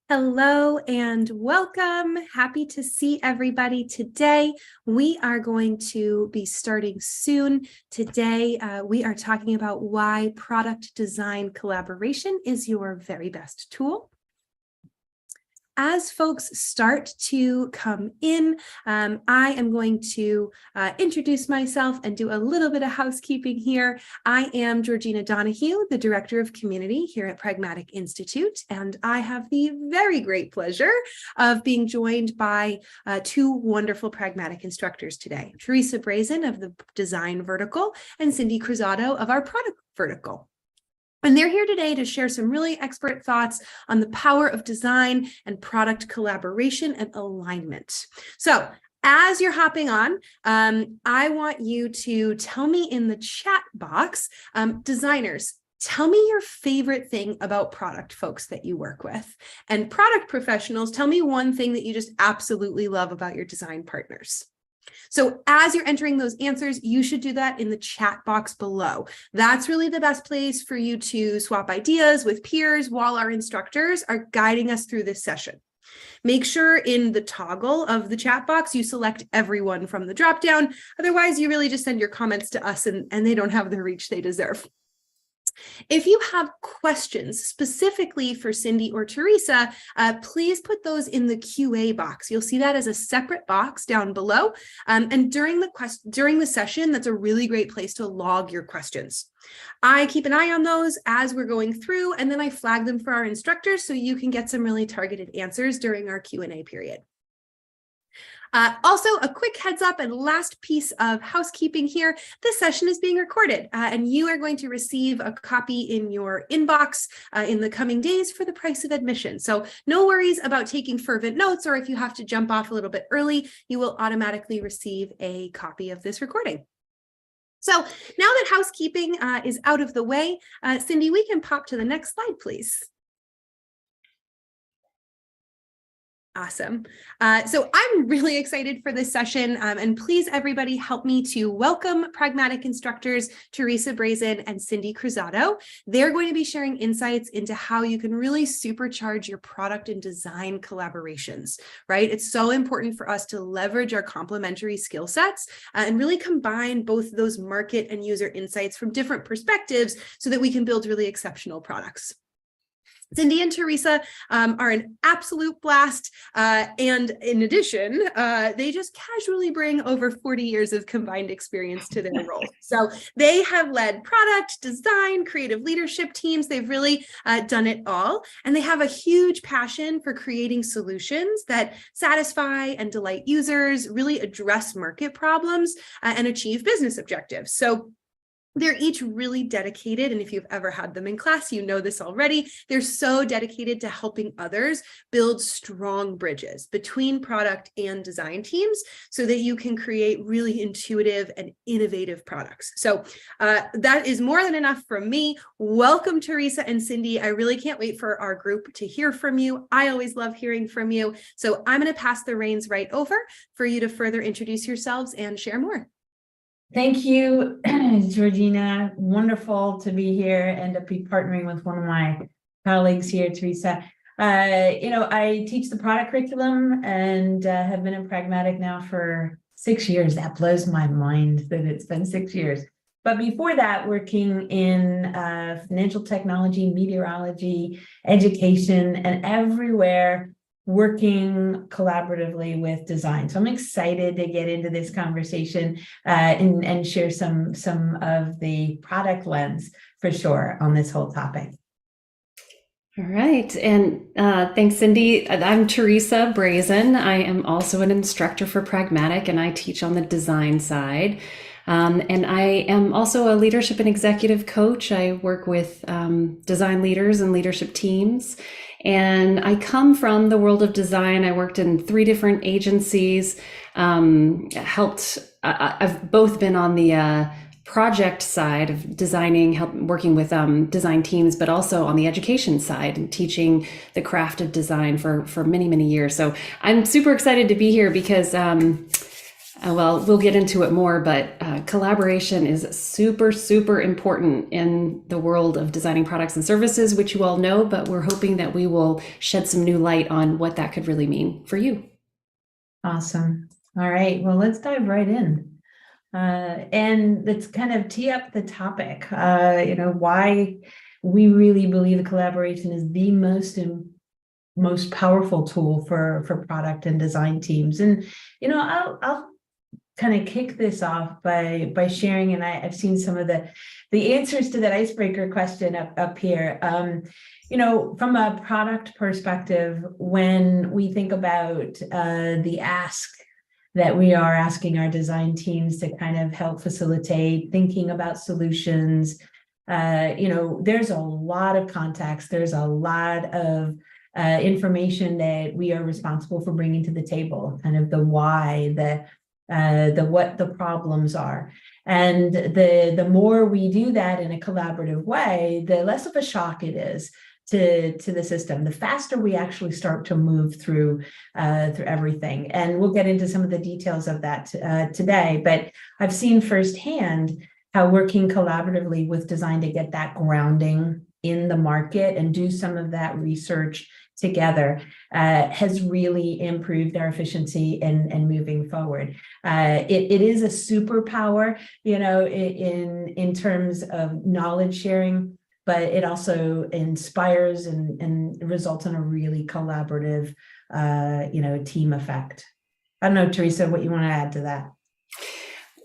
Hello and welcome. Happy to see everybody today. We are going to be starting soon. Today, we are talking about why product design collaboration is your very best tool. As folks start to come in, I am going to introduce myself and do a little bit of housekeeping here. I am Georgina Donahue, the Director of Community here at Pragmatic Institute, and I have the very great pleasure of being joined by two wonderful Pragmatic instructors today, Teresa Brazen of the Design Vertical and Cindy Cruzado of our Product Vertical. And they're here today to share some really expert thoughts on the power of design and product collaboration and alignment. So as you're hopping on, I want you to tell me in the chat box, designers, tell me your favorite thing about product folks that you work with. And product professionals, tell me one thing that you just absolutely love about your design partners. So as you're entering those answers, you should do that in the chat box below. That's really the best place for you to swap ideas with peers while our instructors are guiding us through this session. Make sure in the toggle of the chat box, you select everyone from the dropdown. Otherwise, you really just send your comments to us and they don't have the reach they deserve. If you have questions specifically for Cindy or Teresa, please put those in the QA box. You'll see that as a separate box down below. And during the session, that's a really great place to log your questions. I keep an eye on those as we're going through, and then I flag them for our instructors so you can get some really targeted answers during our Q&A period. Also, a quick heads up and last piece of housekeeping here. This session is being recorded and you are going to receive a copy in your inbox in the coming days for the price of admission. So no worries about taking fervent notes, or if you have to jump off a little bit early, you will automatically receive a copy of this recording. So now that housekeeping is out of the way, Cindy, we can pop to the next slide, please. Awesome. So I'm really excited for this session, and please everybody help me to welcome Pragmatic instructors Teresa Brazen and Cindy Cruzado. They're going to be sharing insights into how you can really supercharge your product and design collaborations, right? It's so important for us to leverage our complementary skill sets and really combine both those market and user insights from different perspectives so that we can build really exceptional products. Cindy and Teresa are an absolute blast, and in addition, they just casually bring over 40 years of combined experience to their roles. So they have led product, design, creative leadership teams. They've really done it all, and they have a huge passion for creating solutions that satisfy and delight users, really address market problems, and achieve business objectives. So they're each really dedicated, and if you've ever had them in class, you know this already. They're so dedicated to helping others build strong bridges between product and design teams so that you can create really intuitive and innovative products. So that is more than enough from me. Welcome, Teresa and Cindy. I really can't wait for our group to hear from you. I always love hearing from you. So I'm going to pass the reins right over for you to further introduce yourselves and share more. Thank you, Georgina. Wonderful to be here and to be partnering with one of my colleagues here, Teresa. I teach the product curriculum and have been in Pragmatic now for 6 years. That blows my mind that it's been 6 years. But before that, working in financial technology, meteorology, education, and everywhere, working collaboratively with design. So I'm excited to get into this conversation and share some of the product lens for sure on this whole topic. All right, and thanks, Cindy. I'm Teresa Brazen. I am also an instructor for Pragmatic, and I teach on the design side. And I am also a leadership and executive coach. I work with design leaders and leadership teams. And I come from the world of design. I worked in 3 different agencies, I've both been on the project side of designing, working with design teams, but also on the education side and teaching the craft of design for many, many years. So I'm super excited to be here because Well, we'll get into it more, but collaboration is super, super important in the world of designing products and services, which you all know, but we're hoping that we will shed some new light on what that could really mean for you. Awesome. All right, well, let's dive right in. And let's kind of tee up the topic, why we really believe collaboration is the most powerful tool for product and design teams. And, I'll kind of kick this off by sharing, and I've seen some of the answers to that icebreaker question up here. From a product perspective, when we think about the ask that we are asking our design teams to kind of help facilitate thinking about solutions, there's a lot of context, there's a lot of information that we are responsible for bringing to the table, kind of the why, the what the problems are. And the more we do that in a collaborative way, the less of a shock it is to the system, the faster we actually start to move through everything. And we'll get into some of the details of that today, but I've seen firsthand how working collaboratively with design to get that grounding in the market and do some of that research together has really improved our efficiency and moving forward. It is a superpower, in terms of knowledge sharing, but it also inspires and results in a really collaborative, team effect. I don't know, Teresa, what you want to add to that?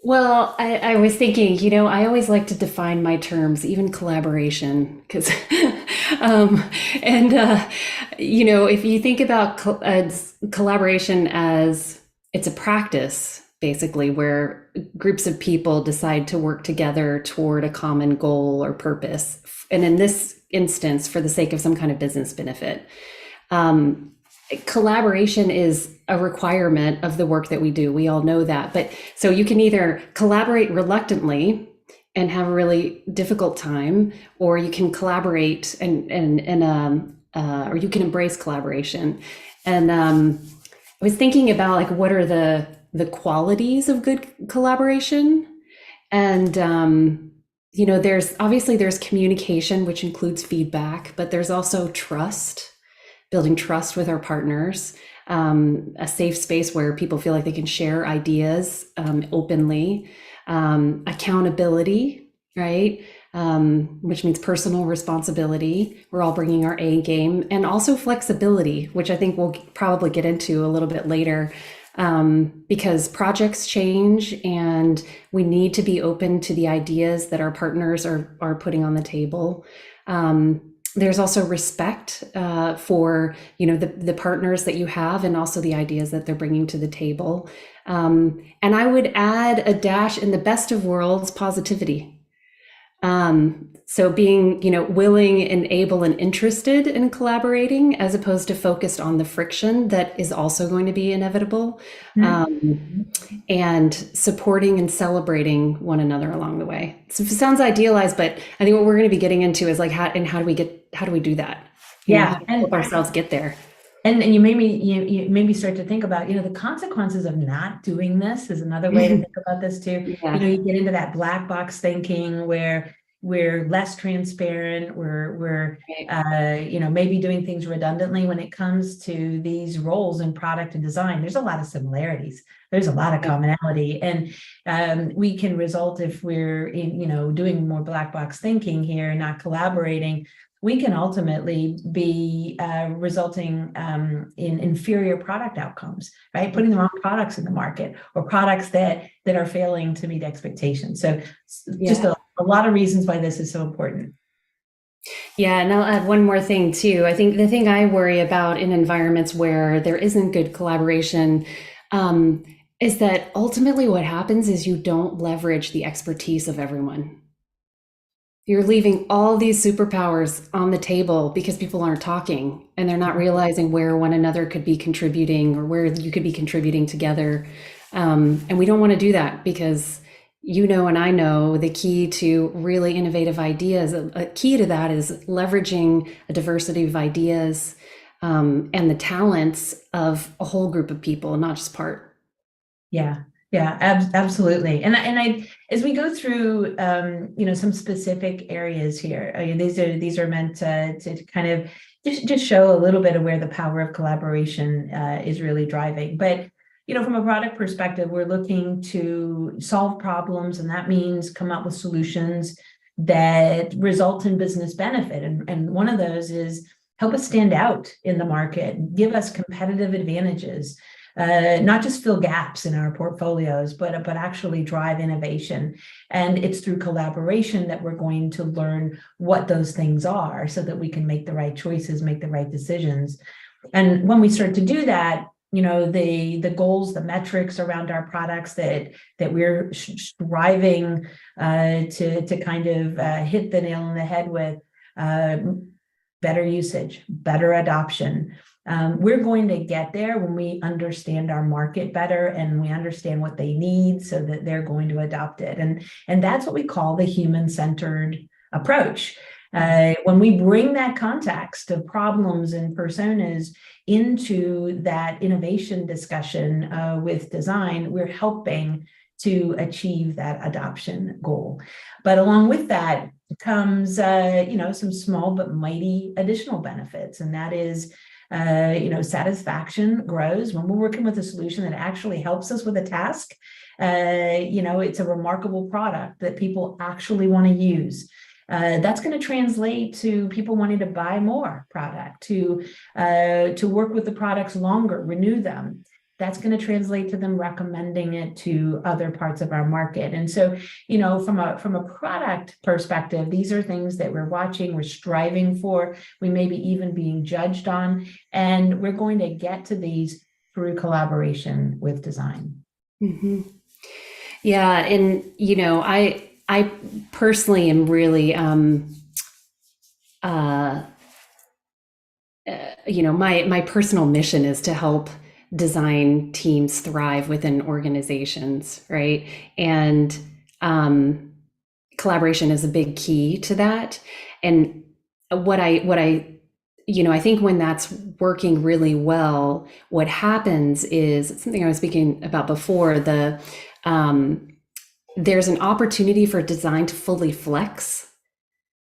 Well, I was thinking, I always like to define my terms, even collaboration, because, if you think about collaboration as it's a practice, basically, where groups of people decide to work together toward a common goal or purpose, and in this instance, for the sake of some kind of business benefit. Collaboration is a requirement of the work that we do. We all know that. But so you can either collaborate reluctantly and have a really difficult time, or you can collaborate or you can embrace collaboration. And I was thinking about what are the qualities of good collaboration. And there's communication, which includes feedback, but there's also trust. Building trust with our partners, a safe space where people feel like they can share ideas openly, accountability, right? Which means personal responsibility. We're all bringing our A game, and also flexibility, which I think we'll probably get into a little bit later, because projects change and we need to be open to the ideas that our partners are putting on the table. There's also respect for the partners that you have, and also the ideas that they're bringing to the table. And I would add a dash, in the best of worlds, positivity. So being willing and able and interested in collaborating, as opposed to focused on the friction that is also going to be inevitable, and supporting and celebrating one another along the way. So it sounds idealized, but I think what we're going to be getting into is how do we do that? How do we help ourselves get there? And you made me start to think about, the consequences of not doing this is another way to think about this too. Yeah. You get into that black box thinking where we're less transparent, we're maybe doing things redundantly when it comes to these roles in product and design. There's a lot of similarities. There's a lot of commonality, and we can result, if we're doing more black box thinking here, not collaborating, we can ultimately be resulting in inferior product outcomes, right? Putting the wrong products in the market, or products that are failing to meet expectations. So just a lot of reasons why this is so important. Yeah, and I'll add one more thing too. I think the thing I worry about in environments where there isn't good collaboration is that ultimately what happens is you don't leverage the expertise of everyone. You're leaving all these superpowers on the table because people aren't talking, and they're not realizing where one another could be contributing, or where you could be contributing together. And we don't want to do that, because and I know the key to really innovative ideas, a key to that is leveraging a diversity of ideas and the talents of a whole group of people, not just part. Yeah. Yeah, absolutely. And I, as we go through, some specific areas here, these are meant to kind of just show a little bit of where the power of collaboration is really driving. But, from a product perspective, we're looking to solve problems, and that means come up with solutions that result in business benefit. And one of those is help us stand out in the market, give us competitive advantages. Not just fill gaps in our portfolios, but actually drive innovation. And it's through collaboration that we're going to learn what those things are so that we can make the right choices, make the right decisions. And when we start to do that, the goals, the metrics around our products that we're striving to kind of hit the nail on the head with, better usage, better adoption. We're going to get there when we understand our market better and we understand what they need so that they're going to adopt it. And that's what we call the human-centered approach. When we bring that context of problems and personas into that innovation discussion with design, we're helping to achieve that adoption goal. But along with that comes, some small but mighty additional benefits, and that is satisfaction grows when we're working with a solution that actually helps us with a task. It's a remarkable product that people actually want to use. That's going to translate to people wanting to buy more product, to work with the products longer, renew them. That's going to translate to them recommending it to other parts of our market. And so, from a product perspective, these are things that we're watching, we're striving for, we may be even being judged on, and we're going to get to these through collaboration with design. Mm-hmm. Yeah, and I personally am really my personal mission is to help design teams thrive within organizations, right? And collaboration is a big key to that. And what I think when that's working really well, what happens is something I was speaking about before, there's an opportunity for design to fully flex,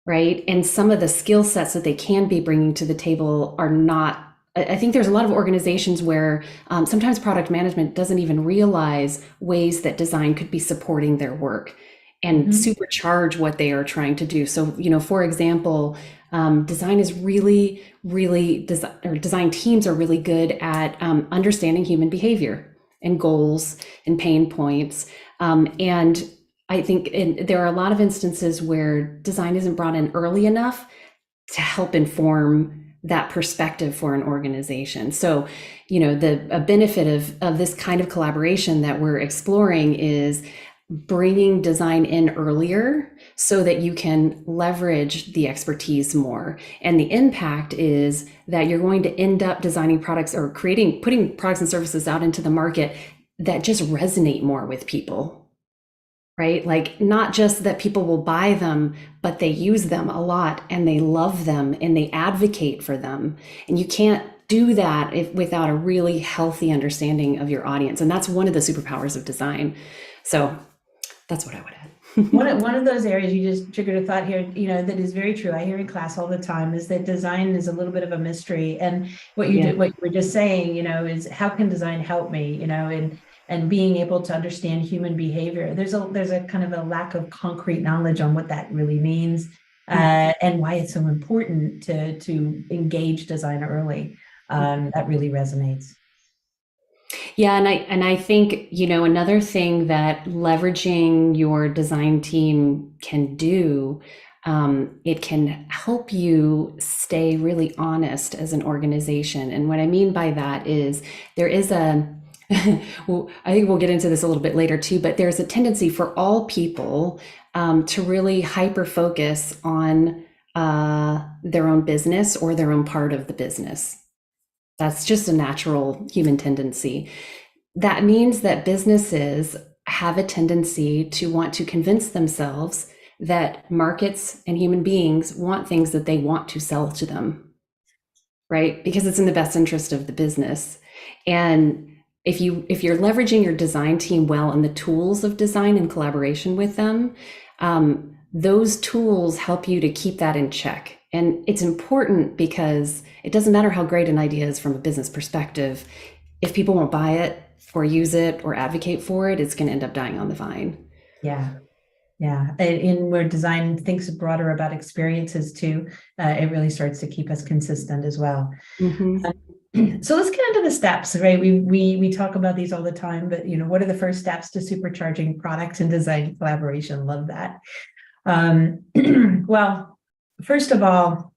right? And some of the skill sets that they can be bringing to the table are not. I think there's a lot of organizations where sometimes product management doesn't even realize ways that design could be supporting their work and supercharge what they are trying to do. So, for example, design is design teams are really good at understanding human behavior and goals and pain points. And I think there are a lot of instances where design isn't brought in early enough to help inform that perspective for an organization. So, a benefit of this kind of collaboration that we're exploring is bringing design in earlier so that you can leverage the expertise more. And the impact is that you're going to end up designing products or putting products and services out into the market that just resonate more with people. Right? Like, not just that people will buy them, but they use them a lot and they love them and they advocate for them. And you can't do that without a really healthy understanding of your audience. And that's one of the superpowers of design. So that's what I would add. One of those areas you just triggered a thought here, that is very true. I hear in class all the time is that design is a little bit of a mystery. And what you were just saying, is how can design help me, and being able to understand human behavior. There's a kind of a lack of concrete knowledge on what that really means, and why it's so important to engage design early. That really resonates. Yeah, and I think, another thing that leveraging your design team can do, it can help you stay really honest as an organization. And what I mean by that is there is well, I think we'll get into this a little bit later too, but there's a tendency for all people to really hyper focus on their own business or their own part of the business. That's just a natural human tendency. That means that businesses have a tendency to want to convince themselves that markets and human beings want things that they want to sell to them, right? Because it's in the best interest of the business. And if you're leveraging your design team well and the tools of design in collaboration with them, those tools help you to keep that in check. And it's important because it doesn't matter how great an idea is from a business perspective. If people won't buy it or use it or advocate for it, it's going to end up dying on the vine. Yeah. Yeah. And where design thinks broader about experiences too, it really starts to keep us consistent as well. So let's get into the steps, right? We talk about these all the time, but what are the first steps to supercharging product and design collaboration? Love that. Well, first of all,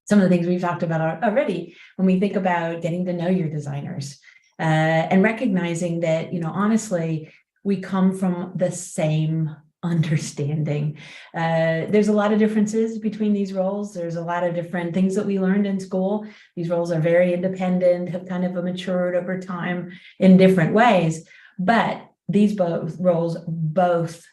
some of the things we've talked about already, when we think about getting to know your designers, and recognizing that, honestly, we come from the same understanding. There's a lot of differences between these roles. There's a lot of different things that we learned in school. These roles are very independent, have kind of matured over time in different ways, but these roles both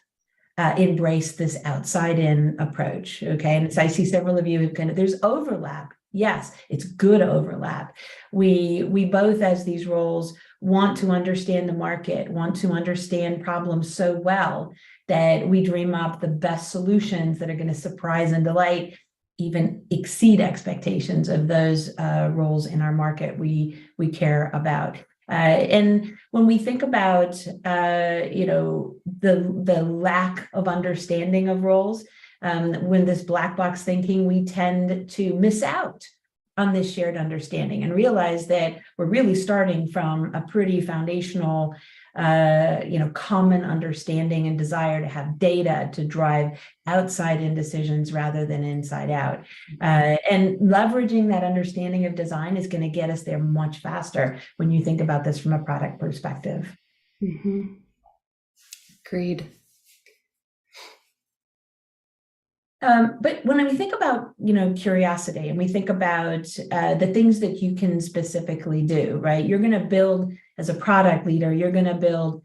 embrace this outside-in approach, okay? And so I see several of you have there's overlap. Yes, it's good overlap. We both, as these roles, want to understand the market, want to understand problems so well that we dream up the best solutions that are going to surprise and delight, even exceed expectations of those roles in our market we care about. And when we think about, the lack of understanding of roles, when this black box thinking, we tend to miss out on this shared understanding and realize that we're really starting from a pretty foundational, common understanding and desire to have data to drive outside in decisions rather than inside out. And leveraging that understanding of design is going to get us there much faster when you think about this from a product perspective. Agreed. But when we think about, curiosity, and we think about the things that you can specifically do, right? You're going to build, as a product leader, you're going to build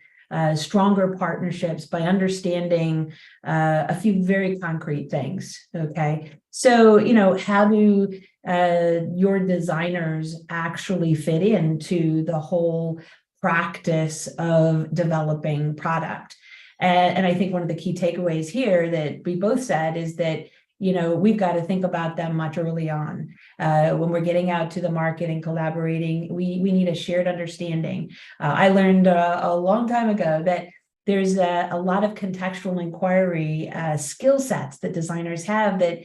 stronger partnerships by understanding a few very concrete things, okay? So, how do your designers actually fit into the whole practice of developing product? And I think one of the key takeaways here that we both said is that, we've got to think about them much early on. When we're getting out to the market and collaborating, we need a shared understanding. I learned a long time ago that there's a lot of contextual inquiry skill sets that designers have that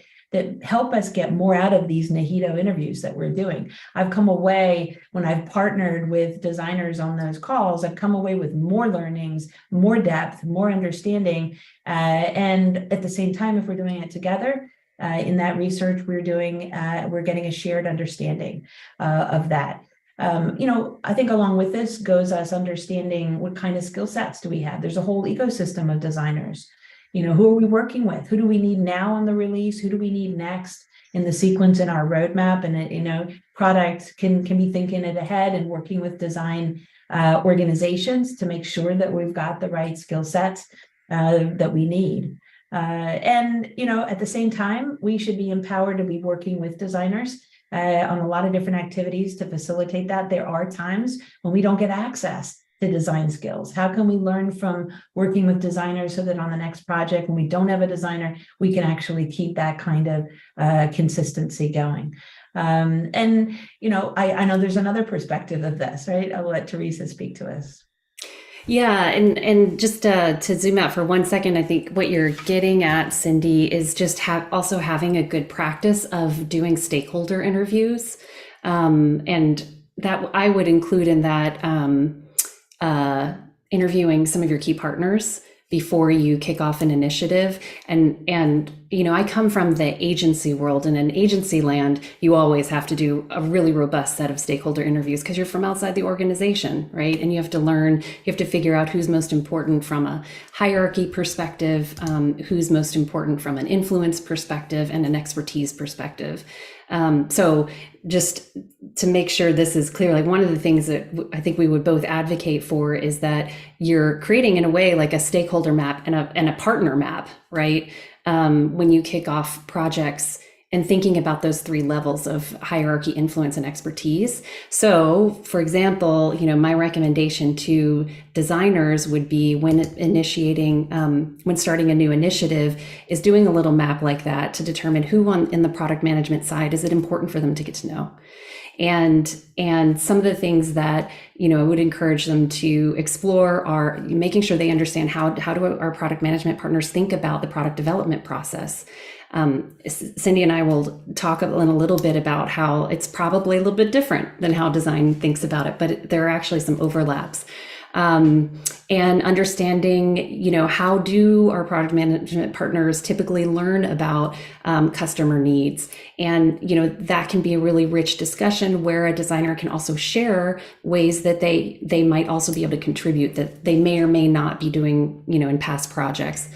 help us get more out of these Nahito interviews that we're doing. I've come away, when I've partnered with designers on those calls, I've come away with more learnings, more depth, more understanding. And at the same time, if we're doing it together, in that research we're doing, we're getting a shared understanding of that. I think along with this goes us understanding what kind of skill sets do we have. There's a whole ecosystem of designers. Who are we working with? Who do we need now on the release? Who do we need next in the sequence in our roadmap? And, product can be thinking it ahead and working with design organizations to make sure that we've got the right skill sets that we need. And, at the same time, we should be empowered to be working with designers on a lot of different activities to facilitate that. There are times when we don't get access to design skills. How can we learn from working with designers so that on the next project, when we don't have a designer, we can actually keep that kind of consistency going? And, I know there's another perspective of this, right? I'll let Teresa speak to us. Yeah, and just to zoom out for 1 second, I think what you're getting at, Cindy, is just also having a good practice of doing stakeholder interviews, and that I would include in that interviewing some of your key partners before you kick off an initiative. And I come from the agency world, and in agency land, you always have to do a really robust set of stakeholder interviews because you're from outside the organization, right? And you have to learn, you have to figure out who's most important from a hierarchy perspective, who's most important from an influence perspective and an expertise perspective. So just to make sure this is clear, like one of the things that I think we would both advocate for is that you're creating in a way like a stakeholder map and a partner map, right? When you kick off projects and thinking about those three levels of hierarchy, influence, and expertise. So, for example, my recommendation to designers would be when when starting a new initiative, is doing a little map like that to determine who in the product management side is it important for them to get to know. And some of the things that I would encourage them to explore are making sure they understand how do our product management partners think about the product development process. Cindy and I will talk in a little bit about how it's probably a little bit different than how design thinks about it, but there are actually some overlaps. And understanding, how do our product management partners typically learn about customer needs? And, that can be a really rich discussion where a designer can also share ways that they might also be able to contribute that they may or may not be doing, in past projects.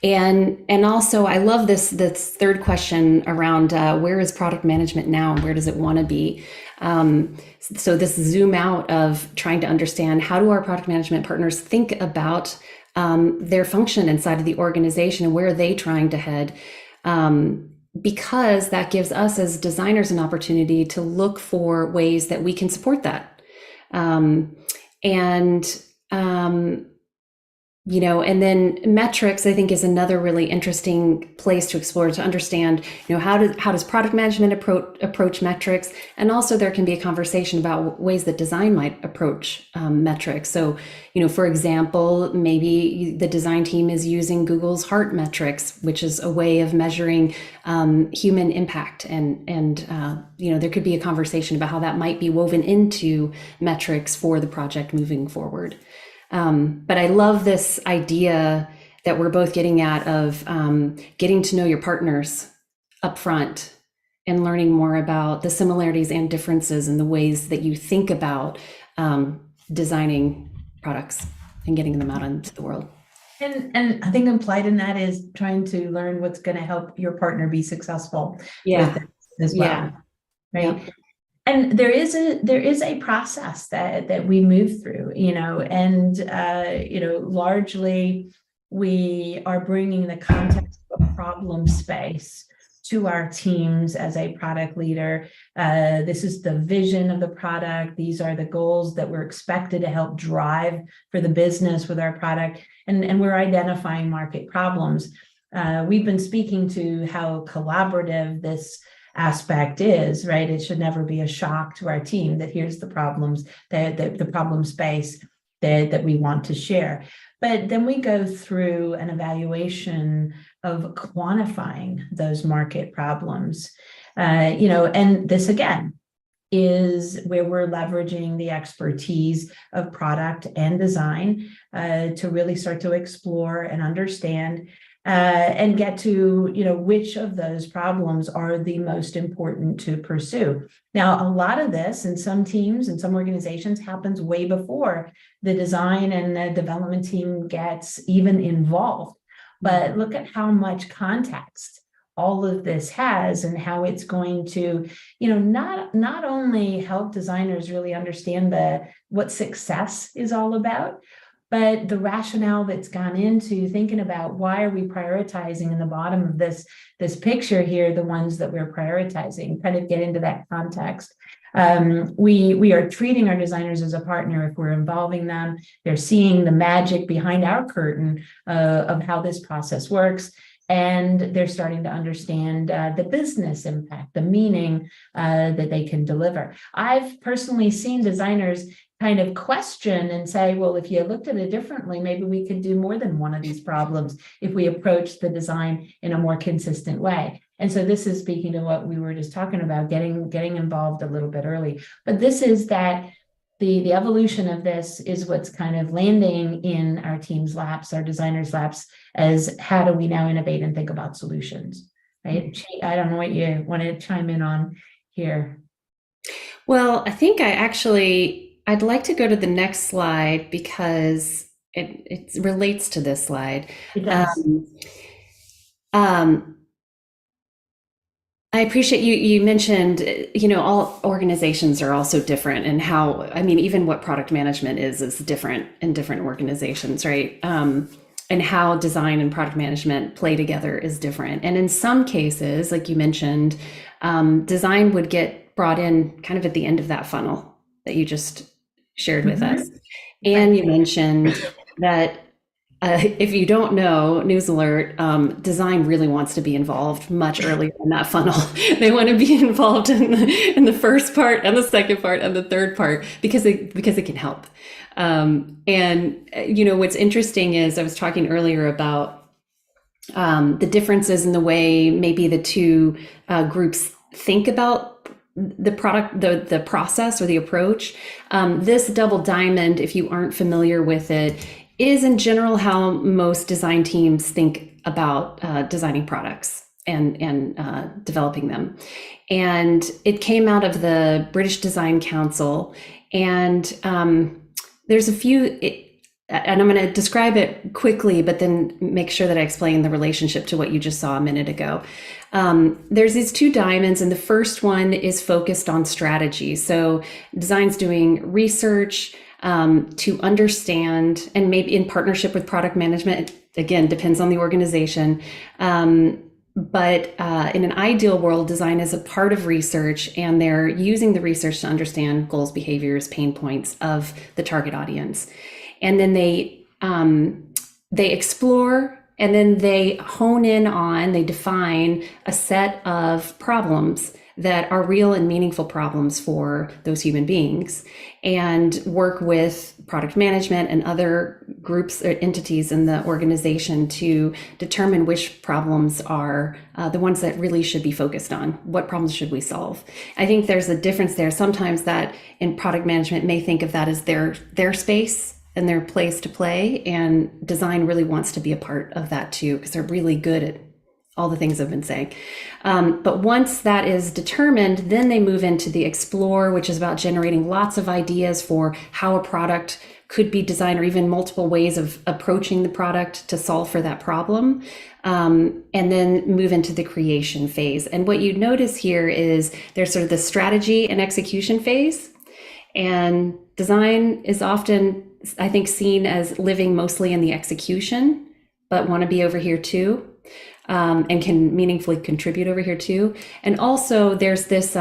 And also, I love this third question around where is product management now and where does it want to be? So this zoom out of trying to understand how do our product management partners think about their function inside of the organization and where are they trying to head? Because that gives us as designers an opportunity to look for ways that we can support that. And then metrics, I think, is another really interesting place to explore to understand, how does product management approach metrics? And also there can be a conversation about ways that design might approach metrics. So, for example, maybe the design team is using Google's Heart metrics, which is a way of measuring human impact. And there could be a conversation about how that might be woven into metrics for the project moving forward. But I love this idea that we're both getting at of getting to know your partners up front and learning more about the similarities and differences in the ways that you think about designing products and getting them out into the world. And I think implied in that is trying to learn what's going to help your partner be successful Yeah. with it as well. Yeah. Right. Yeah. And there is a process that we move through, and largely we are bringing the context of a problem space to our teams as a product leader. This is the vision of the product. These are the goals that we're expected to help drive for the business with our product, and we're identifying market problems. We've been speaking to how collaborative this aspect is, right? It should never be a shock to our team that here's the problems, the problem space that we want to share. But then we go through an evaluation of quantifying those market problems, and this again is where we're leveraging the expertise of product and design to really start to explore and understand and get to, which of those problems are the most important to pursue. Now, a lot of this in some teams and some organizations happens way before the design and the development team gets even involved. But look at how much context all of this has and how it's going to, not only help designers really understand what success is all about, but the rationale that's gone into thinking about why are we prioritizing in the bottom of this picture here, the ones that we're prioritizing, kind of get into that context. We are treating our designers as a partner if we're involving them. They're seeing the magic behind our curtain of how this process works. And they're starting to understand the business impact, the meaning that they can deliver. I've personally seen designers kind of question and say, well, if you looked at it differently, maybe we could do more than one of these problems if we approach the design in a more consistent way. And so this is speaking to what we were just talking about, getting involved a little bit early. But this is that the evolution of this is what's kind of landing in our team's laps, our designers' laps, as how do we now innovate and think about solutions, right? I don't know what you want to chime in on here. Well, I think I'd like to go to the next slide because it relates to this slide. It does. I appreciate you mentioned, all organizations are also different and how, even what product management is different in different organizations, right? and how design and product management play together is different. And in some cases, like you mentioned, design would get brought in kind of at the end of that funnel that you just shared with us. And you mentioned that if you don't know, news alert, design really wants to be involved much earlier in that funnel. They want to be involved in the first part and the second part and the third part because it can help. And what's interesting is I was talking earlier about the differences in the way maybe the two groups think about the product, the process or the approach. This double diamond, if you aren't familiar with it, is in general how most design teams think about designing products and developing them. And it came out of the British Design Council. And there's a few, and I'm going to describe it quickly, but then make sure that I explain the relationship to what you just saw a minute ago. There's these two diamonds, and the first one is focused on strategy. So design's doing research to understand, and maybe in partnership with product management, again, depends on the organization. But in an ideal world, design is a part of research, and they're using the research to understand goals, behaviors, pain points of the target audience. And then they explore, and then they hone in on, they define a set of problems that are real and meaningful problems for those human beings, and work with product management and other groups or entities in the organization to determine which problems are the ones that really should be focused on. What problems should we solve? I think there's a difference there. Sometimes that in product management may think of that as their space and their place to play, and design really wants to be a part of that too, because they're really good at all the things I've been saying. But once that is determined, then they move into the explore, which is about generating lots of ideas for how a product could be designed, or even multiple ways of approaching the product to solve for that problem. And then move into the creation phase. And what you notice here is there's sort of the strategy and execution phase. And design is often, I think, seen as living mostly in the execution, but want to be over here too. And can meaningfully contribute over here too. And also there's this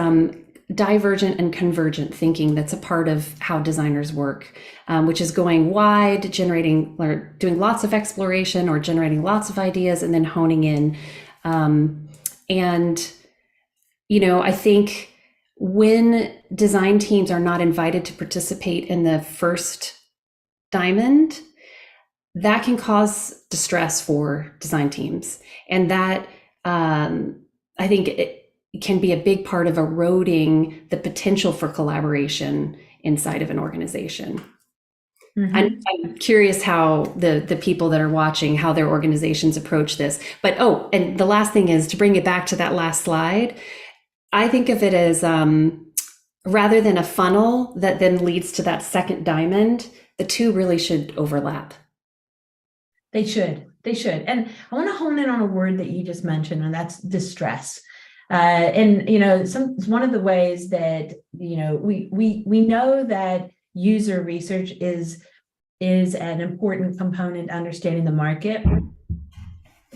divergent and convergent thinking that's a part of how designers work, which is going wide, generating or doing lots of exploration or generating lots of ideas and then honing in. And I think when design teams are not invited to participate in the first diamond, that can cause distress for design teams. And that, I think it can be a big part of eroding the potential for collaboration inside of an organization. Mm-hmm. I'm curious how the people that are watching, how their organizations approach this. But, and the last thing is to bring it back to that last slide. I think of it as rather than a funnel that then leads to that second diamond, the two really should overlap. They should. And I want to hone in on a word that you just mentioned, and that's distress. It's one of the ways that, we know that user research is an important component to understanding the market.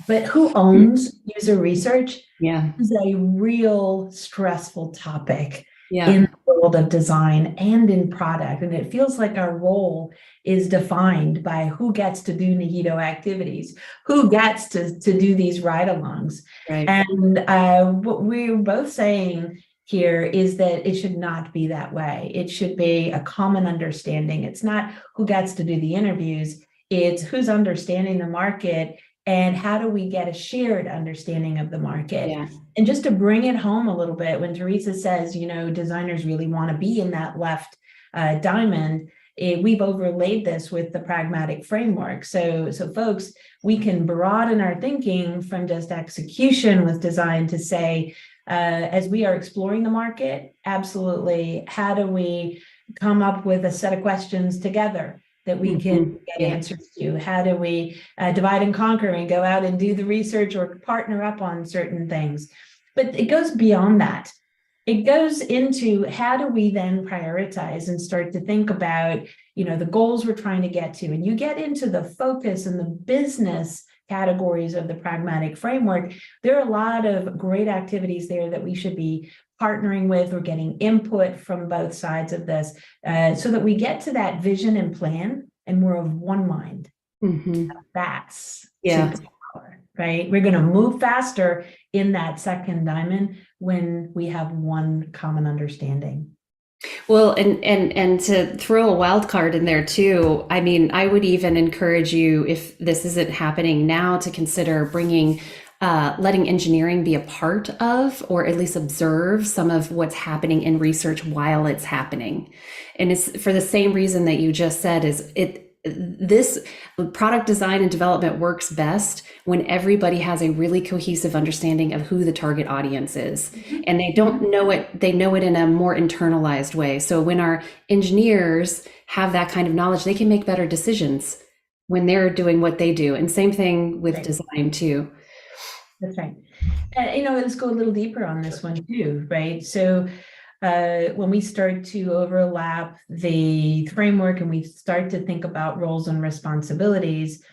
But who owns user research? Yeah, is a real stressful topic in the world of design and in product. And it feels like our role is defined by who gets to do Nihito activities, who gets to do these ride-alongs. Right. And what we're both saying here is that it should not be that way. It should be a common understanding. It's not who gets to do the interviews, it's who's understanding the market and how do we get a shared understanding of the market. Yeah. And just to bring it home a little bit, when Teresa says, designers really want to be in that left diamond, we've overlaid this with the pragmatic framework. So folks, we can broaden our thinking from just execution with design to say, as we are exploring the market, absolutely, how do we come up with a set of questions together that we can get answers to? How do we divide and conquer and go out and do the research or partner up on certain things? But it goes beyond that. It goes into how do we then prioritize and start to think about, the goals we're trying to get to, and you get into the focus and the business categories of the pragmatic framework, there are a lot of great activities there that we should be partnering with or getting input from both sides of this, so that we get to that vision and plan and we're of one mind. That's superpower, right? We're going to move faster in that second diamond when we have one common understanding. Well, and to throw a wild card in there too, I mean, I would even encourage you, if this isn't happening now, to consider bringing letting engineering be a part of, or at least observe some of what's happening in research while it's happening. And it's for the same reason that you just said, this product design and development works best when everybody has a really cohesive understanding of who the target audience is. And they don't know it, they know it in a more internalized way. So when our engineers have that kind of knowledge, they can make better decisions when they're doing what they do. And same thing with design too. That's right. And, let's go a little deeper on this one too, right? So when we start to overlap the framework and we start to think about roles and responsibilities,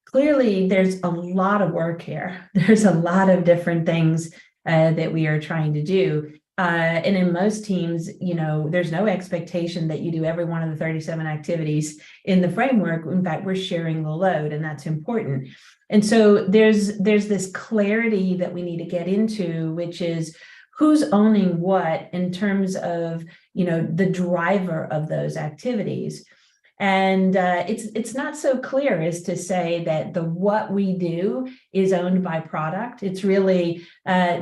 clearly there's a lot of work here. There's a lot of different things that we are trying to do. And in most teams, there's no expectation that you do every one of the 37 activities in the framework. In fact, we're sharing the load, and that's important. And so there's this clarity that we need to get into, which is who's owning what in terms of, the driver of those activities. And it's not so clear as to say that the what we do is owned by product. It's really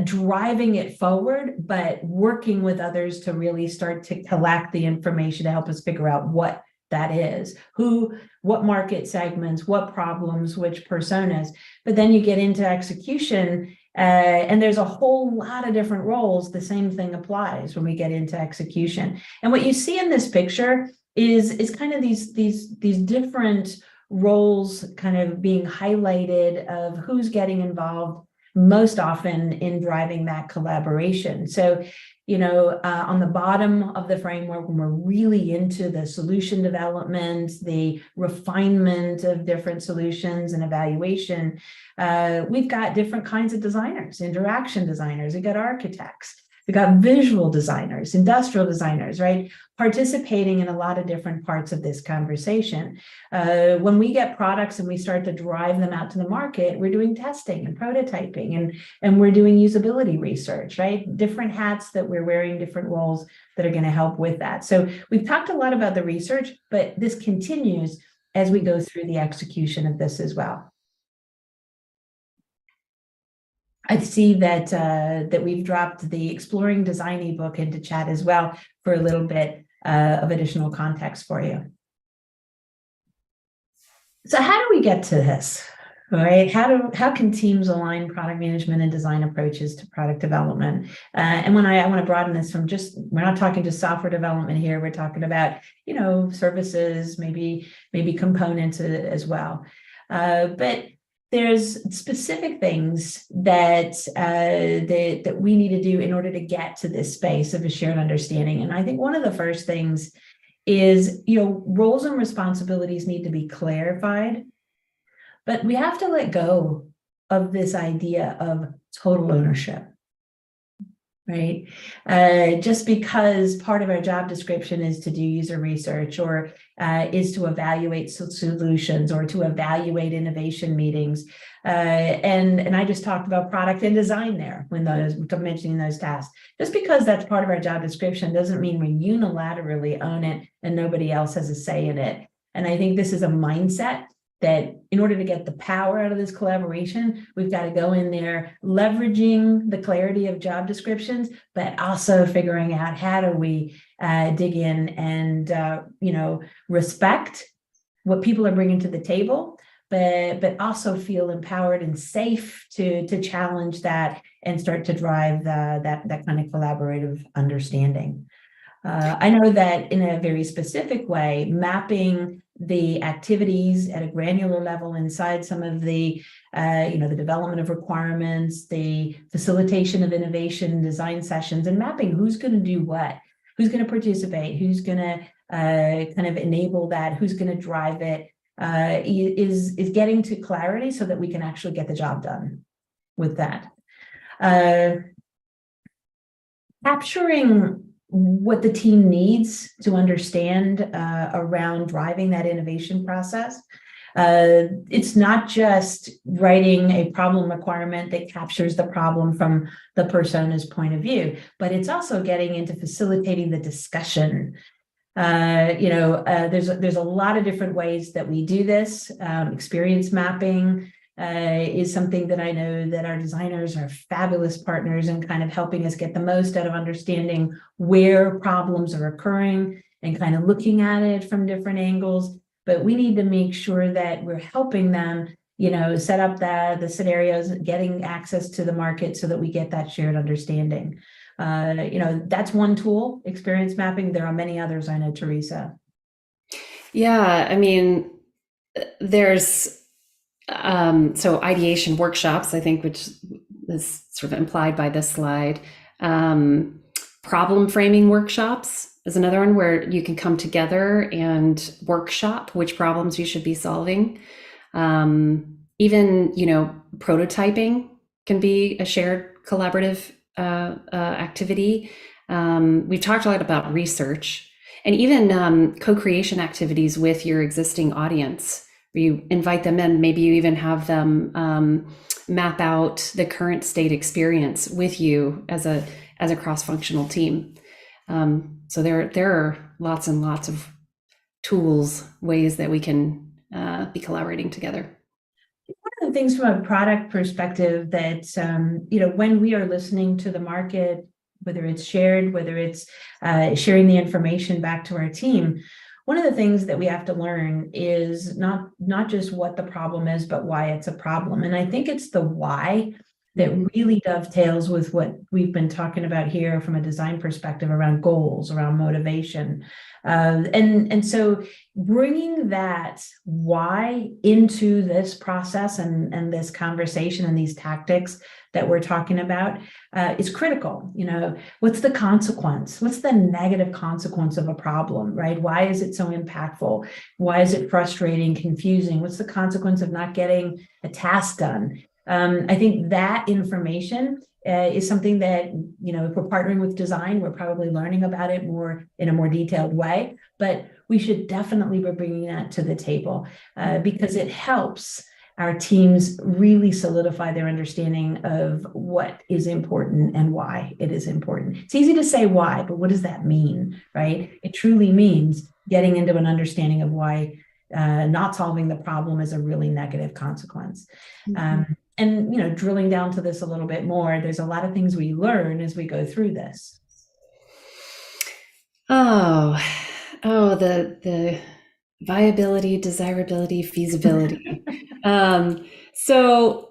driving it forward, but working with others to really start to collect the information to help us figure out what that is, what market segments, what problems, which personas. But then you get into execution, and there's a whole lot of different roles. The same thing applies when we get into execution. And what you see in this picture is kind of these different roles kind of being highlighted of who's getting involved most often in driving that collaboration. So, on the bottom of the framework, when we're really into the solution development, the refinement of different solutions and evaluation, we've got different kinds of designers, interaction designers, we've got architects, we've got visual designers, industrial designers, right? Participating in a lot of different parts of this conversation. When we get products and we start to drive them out to the market, we're doing testing and prototyping, and we're doing usability research, right? Different hats that we're wearing, different roles that are going to help with that. So we've talked a lot about the research, but this continues as we go through the execution of this as well. I see that we've dropped the Exploring Design ebook into chat as well for a little bit of additional context for you. So how do we get to this? All right, how can teams align product management and design approaches to product development? And when I want to broaden this from we're not talking just software development here. We're talking about services, maybe components as well. But there's specific things that we need to do in order to get to this space of a shared understanding. And I think one of the first things is, roles and responsibilities need to be clarified, but we have to let go of this idea of total ownership, right? Just because part of our job description is to do user research or is to evaluate solutions or to evaluate innovation meetings. And I just talked about product and design there when mentioning those tasks. Just because that's part of our job description doesn't mean we unilaterally own it and nobody else has a say in it. And I think this is a mindset that in order to get the power out of this collaboration, we've got to go in there leveraging the clarity of job descriptions, but also figuring out how do we dig in and respect what people are bringing to the table, but also feel empowered and safe to challenge that and start to drive that kind of collaborative understanding. I know that in a very specific way, mapping the activities at a granular level inside some of the development of requirements, the facilitation of innovation, design sessions, and mapping who's going to do what. who's going to participate, who's going to kind of enable that, who's going to drive it, is getting to clarity so that we can actually get the job done with that. Capturing what the team needs to understand around driving that innovation process. It's not just writing a problem requirement that captures the problem from the persona's point of view, but it's also getting into facilitating the discussion. There's a lot of different ways that we do this. Experience mapping is something that I know that our designers are fabulous partners in kind of helping us get the most out of understanding where problems are occurring and kind of looking at it from different angles. But we need to make sure that we're helping them, set up the scenarios, getting access to the market so that we get that shared understanding. That's one tool, experience mapping. There are many others, I know, Teresa. Yeah, I mean, there's so ideation workshops, I think, which is sort of implied by this slide. Problem framing workshops is another one where you can come together and workshop which problems you should be solving. Even, prototyping can be a shared collaborative activity. We've talked a lot about research and even co-creation activities with your existing audience, where you invite them in, maybe you even have them map out the current state experience with you as a cross-functional team. So there are lots and lots of tools, ways that we can be collaborating together. One of the things from a product perspective that, when we are listening to the market, whether it's shared, whether it's sharing the information back to our team, one of the things that we have to learn is not just what the problem is, but why it's a problem. And I think it's the why that really dovetails with what we've been talking about here from a design perspective around goals, around motivation. And so bringing that why into this process and this conversation and these tactics that we're talking about is critical. What's the consequence? What's the negative consequence of a problem, right? Why is it so impactful? Why is it frustrating, confusing? What's the consequence of not getting a task done? I think that information is something that, if we're partnering with design, we're probably learning about it in a more detailed way, but we should definitely be bringing that to the table because it helps our teams really solidify their understanding of what is important and why it is important. It's easy to say why, but what does that mean, right? It truly means getting into an understanding of why not solving the problem is a really negative consequence. And drilling down to this a little bit more, there's a lot of things we learn as we go through this. Oh, the viability, desirability, feasibility. So,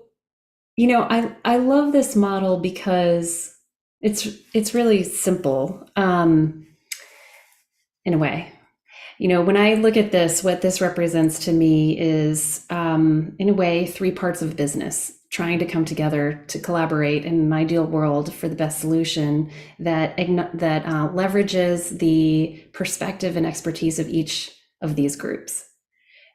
I love this model because it's really simple in a way. When I look at this, what this represents to me is, in a way, three parts of business trying to come together to collaborate in an ideal world for the best solution that leverages the perspective and expertise of each of these groups.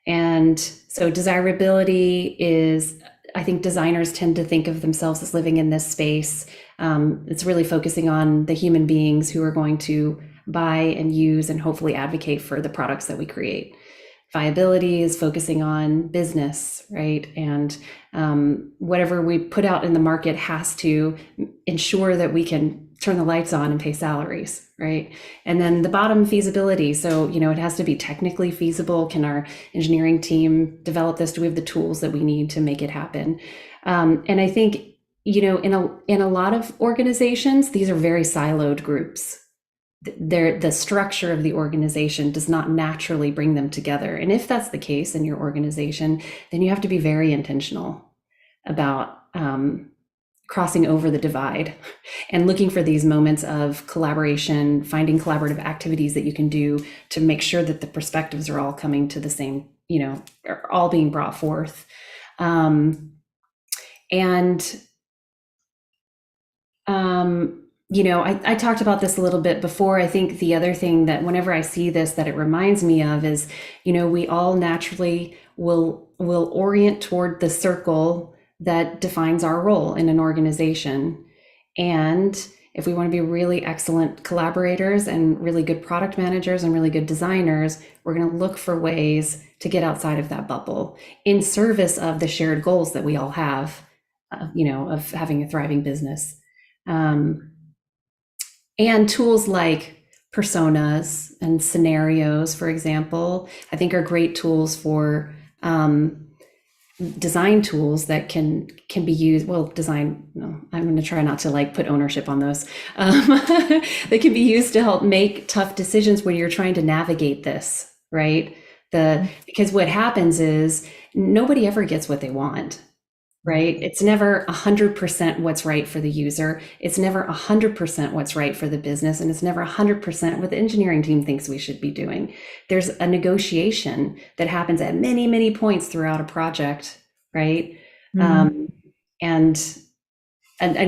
And so desirability is, I think designers tend to think of themselves as living in this space. It's really focusing on the human beings who are going to buy and use and hopefully advocate for the products that we create. Viability is focusing on business, right? And whatever we put out in the market has to ensure that we can turn the lights on and pay salaries, right? And then the bottom, feasibility. So, it has to be technically feasible. Can our engineering team develop this? Do we have the tools that we need to make it happen? And I think, in a lot of organizations, these are very siloed groups. The structure of the organization does not naturally bring them together. And if that's the case in your organization, then you have to be very intentional about crossing over the divide and looking for these moments of collaboration, finding collaborative activities that you can do to make sure that the perspectives are all coming to the same, are all being brought forth. I talked about this a little bit before. I think the other thing that whenever I see this, that it reminds me of is, we all naturally will orient toward the circle that defines our role in an organization. And if we want to be really excellent collaborators and really good product managers and really good designers, we're going to look for ways to get outside of that bubble in service of the shared goals that we all have, of having a thriving business. And tools like personas and scenarios, for example, I think are great tools for design tools that can be used. Well, design, no, I'm going to try not to put ownership on those. They can be used to help make tough decisions when you're trying to navigate this, right? Because what happens is nobody ever gets what they want. Right? It's never 100% what's right for the user. It's never 100% what's right for the business. And it's never 100% what the engineering team thinks we should be doing. There's a negotiation that happens at many, many points throughout a project, right? Mm-hmm. And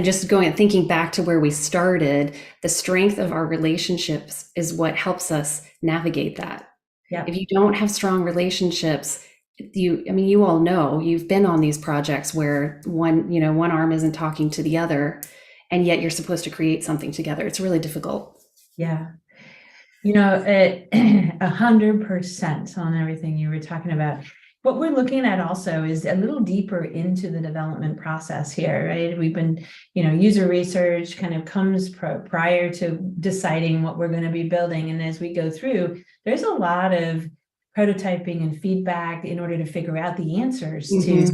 just thinking back to where we started, the strength of our relationships is what helps us navigate that. Yeah. If you don't have strong relationships, you all know, you've been on these projects where one arm isn't talking to the other, and yet you're supposed to create something together. It's really difficult. Yeah. 100% on everything you were talking about. What we're looking at also is a little deeper into the development process here, right? We've been, user research kind of comes prior to deciding what we're going to be building. And as we go through, there's a lot of prototyping and feedback in order to figure out the answers to,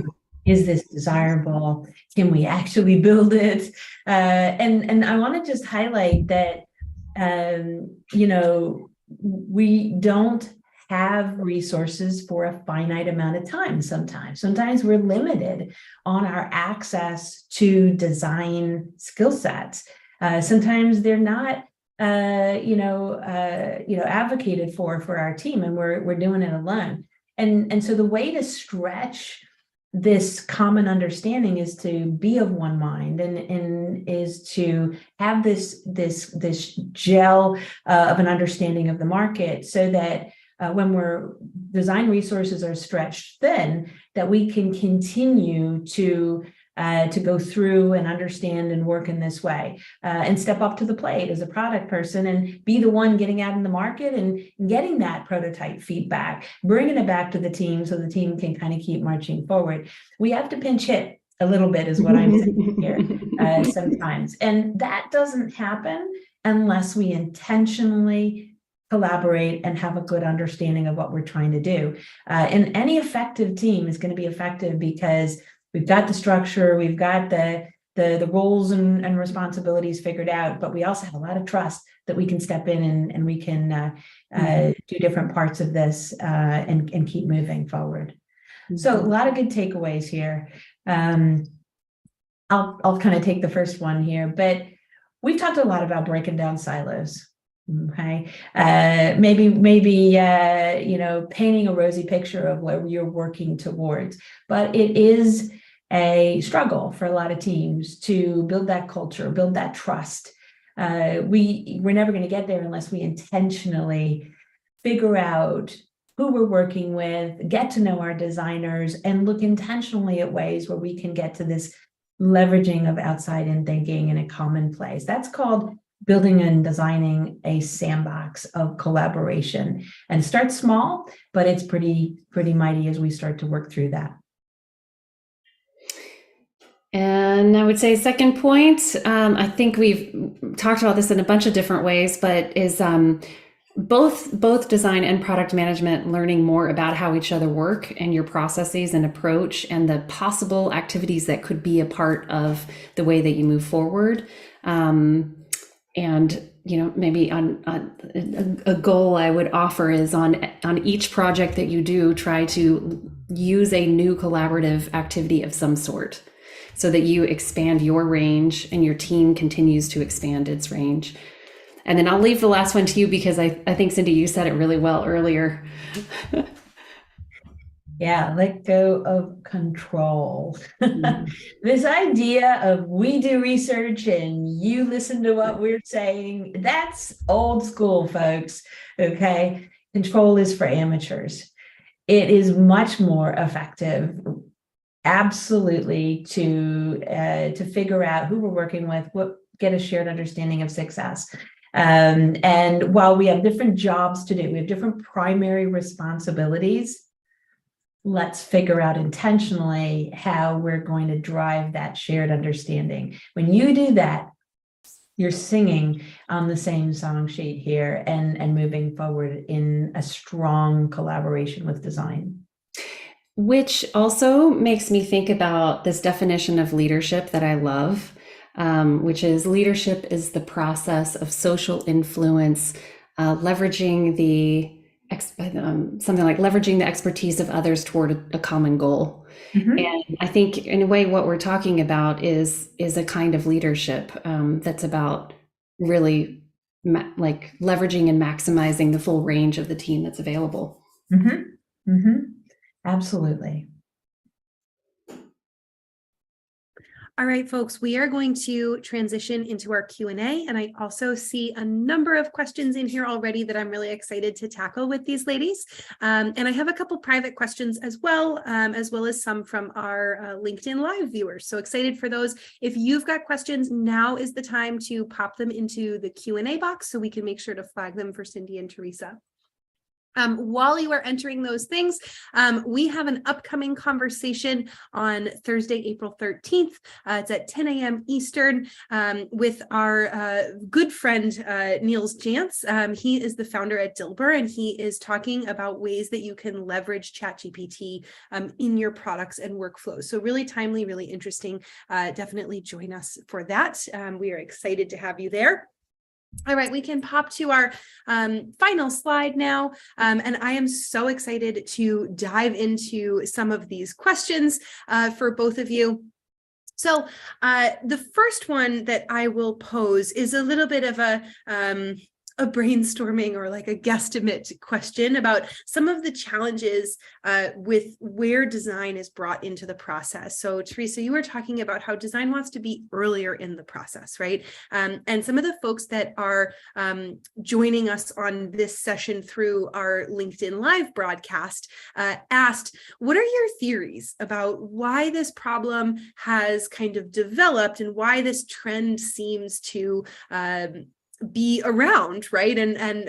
is this desirable? Can we actually build it? And I want to just highlight that, we don't have resources for a finite amount of time sometimes. Sometimes we're limited on our access to design skill sets. Sometimes they're not advocated for our team, and we're doing it alone. And so the way to stretch this common understanding is to be of one mind, and is to have this gel of an understanding of the market, so that when design resources are stretched thin, that we can continue to go through and understand and work in this way, and step up to the plate as a product person and be the one getting out in the market and getting that prototype feedback, bringing it back to the team so the team can kind of keep marching forward. We have to pinch hit a little bit is what I'm saying here sometimes. And that doesn't happen unless we intentionally collaborate and have a good understanding of what we're trying to do. And any effective team is going to be effective because we've got the structure, we've got the roles and responsibilities figured out, but we also have a lot of trust that we can step in and we can do different parts of this and keep moving forward. So a lot of good takeaways here. I'll kind of take the first one here, but we've talked a lot about breaking down silos. Okay, maybe painting a rosy picture of where you're working towards, but it is a struggle for a lot of teams to build that culture, build that trust. We're never going to get there unless we intentionally figure out who we're working with, get to know our designers, and look intentionally at ways where we can get to this leveraging of outside-in thinking in a common place. That's called building and designing a sandbox of collaboration, and start small, but it's pretty mighty as we start to work through that. And I would say second point, I think we've talked about this in a bunch of different ways, but is both design and product management learning more about how each other work and your processes and approach and the possible activities that could be a part of the way that you move forward. And maybe on a goal I would offer is on each project that you do, try to use a new collaborative activity of some sort, so that you expand your range and your team continues to expand its range. And then I'll leave the last one to you because I think, Cindy, you said it really well earlier. Yeah, let go of control. Mhm. This idea of we do research and you listen to what we're saying, that's old school, folks. Okay. Control is for amateurs. It is much more effective, absolutely, to figure out who we're working with, get a shared understanding of success. And while we have different jobs to do, we have different primary responsibilities. Let's figure out intentionally how we're going to drive that shared understanding. When you do that, you're singing on the same song sheet here and moving forward in a strong collaboration with design. Which also makes me think about this definition of leadership that I love, which is leadership is the process of social influence, leveraging something like leveraging the expertise of others toward a common goal. Mhm. And I think in a way, what we're talking about is a kind of leadership that's about really like leveraging and maximizing the full range of the team that's available. Mhm. Mhm. Absolutely. All right, folks, we are going to transition into our Q&A, and I also see a number of questions in here already that I'm really excited to tackle with these ladies. And I have a couple private questions as well as some from our LinkedIn Live viewers. So excited for those. If you've got questions, now is the time to pop them into the Q&A box so we can make sure to flag them for Cindy and Teresa. While you are entering those things, we have an upcoming conversation on Thursday, April 13th. It's at 10 a.m. Eastern with our good friend, Niels Jantz. He is the founder at Dilber, and he is talking about ways that you can leverage ChatGPT in your products and workflows. So really timely, really interesting. Definitely join us for that. We are excited to have you there. All right, we can pop to our final slide now. And I am so excited to dive into some of these questions for both of you. So the first one that I will pose is a little bit of a brainstorming or like a guesstimate question about some of the challenges with where design is brought into the process. So Teresa, you were talking about how design wants to be earlier in the process, right? And some of the folks that are joining us on this session through our LinkedIn Live broadcast asked, what are your theories about why this problem has kind of developed and why this trend seems to be around, right? And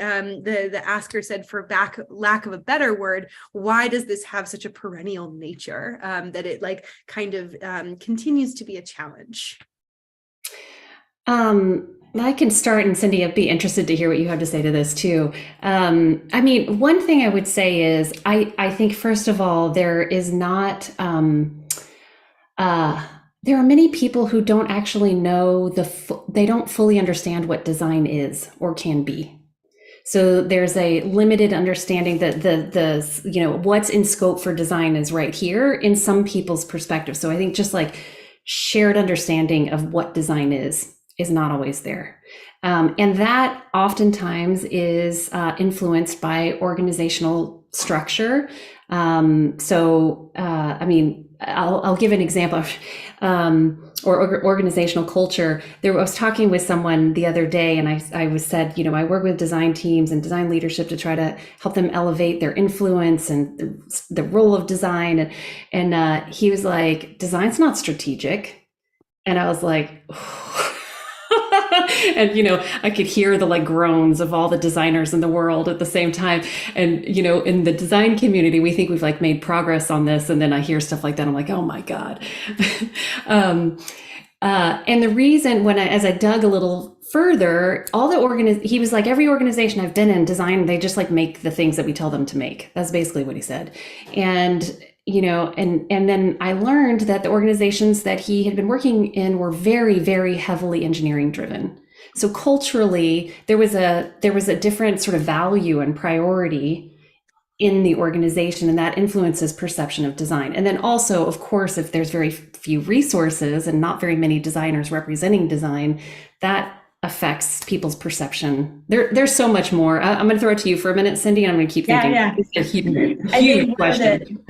the asker said, for lack of a better word, why does this have such a perennial nature that it like kind of continues to be a challenge? I can start, and Cindy, I'd be interested to hear what you have to say to this too. I mean, one thing I would say is I think first of all, there is not there are many people who don't actually know they don't fully understand what design is or can be. So there's a limited understanding that the what's in scope for design is right here in some people's perspective. So I think just like shared understanding of what design is not always there. And that oftentimes is influenced by organizational structure. I mean, I'll give an example or organizational culture. I was talking with someone the other day, and I said, I work with design teams and design leadership to try to help them elevate their influence and the role of design. And he was like, design's not strategic. And I was like, oh. And, I could hear the like groans of all the designers in the world at the same time. And, in the design community, we think we've like made progress on this. And then I hear stuff like that. I'm like, oh my God. And the reason as I dug a little further, he was like, every organization I've been in design, they just like make the things that we tell them to make. That's basically what he said. And and then I learned that the organizations that he had been working in were very, very heavily engineering driven. So culturally, there was a different sort of value and priority in the organization, and that influences perception of design. And then also, of course, if there's very few resources and not very many designers representing design, that affects people's perception. There's so much more. I'm going to throw it to you for a minute, Cindy. And I'm going to keep thinking. Yeah. It's a huge I think question.